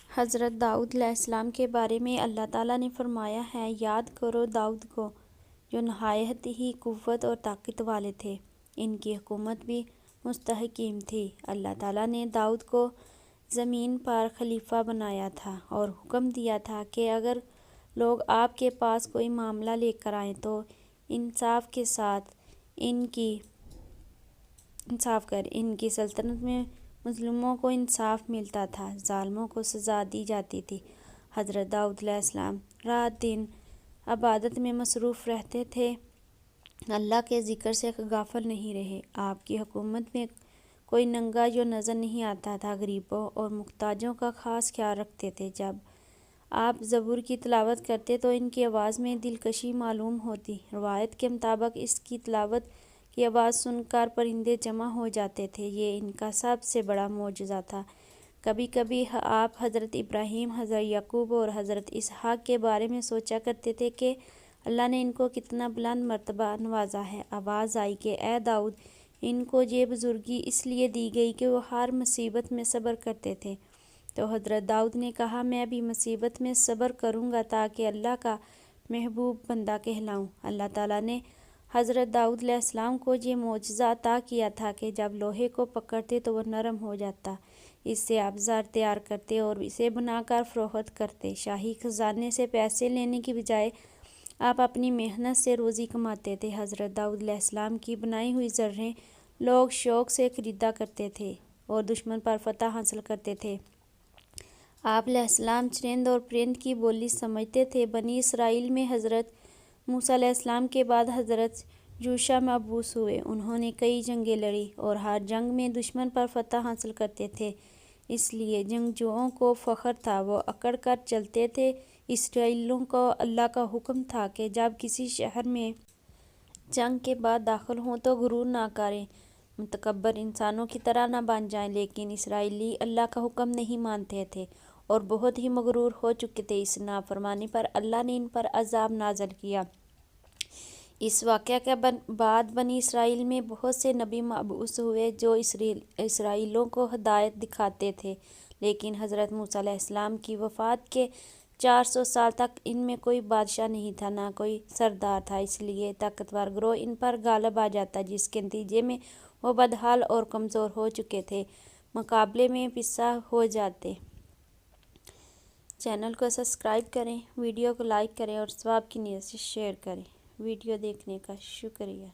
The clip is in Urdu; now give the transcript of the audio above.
حضرت داؤد علیہ السلام کے بارے میں اللہ تعالیٰ نے فرمایا ہے، یاد کرو داؤد کو جو نہایت ہی قوت اور طاقت والے تھے، ان کی حکومت بھی مستحکم تھی۔ اللہ تعالیٰ نے داؤد کو زمین پر خلیفہ بنایا تھا اور حکم دیا تھا کہ اگر لوگ آپ کے پاس کوئی معاملہ لے کر آئیں تو انصاف کے ساتھ انصاف کر۔ ان کی سلطنت میں مظلوموں کو انصاف ملتا تھا، ظالموں کو سزا دی جاتی تھی۔ حضرت داؤد علیہ السلام رات دن عبادت میں مصروف رہتے تھے، اللہ کے ذکر سے غافل نہیں رہے۔ آپ کی حکومت میں کوئی ننگا جو نظر نہیں آتا تھا، غریبوں اور محتاجوں کا خاص خیال رکھتے تھے۔ جب آپ زبور کی تلاوت کرتے تو ان کی آواز میں دلکشی معلوم ہوتی۔ روایت کے مطابق اس کی تلاوت کی آواز سن کر پرندے جمع ہو جاتے تھے، یہ ان کا سب سے بڑا معجزہ تھا۔ کبھی کبھی آپ حضرت ابراہیم، حضرت یعقوب اور حضرت اسحاق کے بارے میں سوچا کرتے تھے کہ اللہ نے ان کو کتنا بلند مرتبہ نوازا ہے۔ آواز آئی کہ اے داؤد، ان کو یہ بزرگی اس لیے دی گئی کہ وہ ہر مصیبت میں صبر کرتے تھے۔ تو حضرت داؤد نے کہا، میں بھی مصیبت میں صبر کروں گا تاکہ اللہ کا محبوب بندہ کہلاؤں۔ اللہ تعالیٰ نے حضرت داؤد علیہ السلام کو یہ معجزہ عطا کیا تھا کہ جب لوہے کو پکڑتے تو وہ نرم ہو جاتا، اس سے آپ زر تیار کرتے اور اسے بنا کر فروخت کرتے۔ شاہی خزانے سے پیسے لینے کی بجائے آپ اپنی محنت سے روزی کماتے تھے۔ حضرت داؤد علیہ السلام کی بنائی ہوئی زریں لوگ شوق سے خریدا کرتے تھے اور دشمن پر فتح حاصل کرتے تھے۔ آپ علیہ السلام چرند اور پرند کی بولی سمجھتے تھے۔ بنی اسرائیل میں حضرت موسیٰ علیہ السلام کے بعد حضرت یوشع مبعوث ہوئے۔ انہوں نے کئی جنگیں لڑیں اور ہر جنگ میں دشمن پر فتح حاصل کرتے تھے، اس لیے جنگجوؤں کو فخر تھا، وہ اکڑ کر چلتے تھے۔ اسرائیلیوں کو اللہ کا حکم تھا کہ جب کسی شہر میں جنگ کے بعد داخل ہوں تو غرور نہ کریں، متکبر انسانوں کی طرح نہ بن جائیں، لیکن اسرائیلی اللہ کا حکم نہیں مانتے تھے اور بہت ہی مغرور ہو چکے تھے۔ اس نافرمانی پر اللہ نے ان پر عذاب نازل کیا۔ اس واقعہ کے بعد بنی اسرائیل میں بہت سے نبی مبعوث ہوئے جو اسرائیلیوں کو ہدایت دکھاتے تھے، لیکن حضرت موسیٰ علیہ السلام کی وفات کے 400 سال تک ان میں کوئی بادشاہ نہیں تھا، نہ کوئی سردار تھا، اس لیے طاقتور گروہ ان پر غالب آ جاتا، جس کے نتیجے میں وہ بدحال اور کمزور ہو چکے تھے، مقابلے میں پسا ہو جاتے۔ چینل کو سبسکرائب کریں، ویڈیو کو لائک کریں اور ثواب کی نیت سے شیئر کریں۔ ویڈیو دیکھنے کا شکریہ۔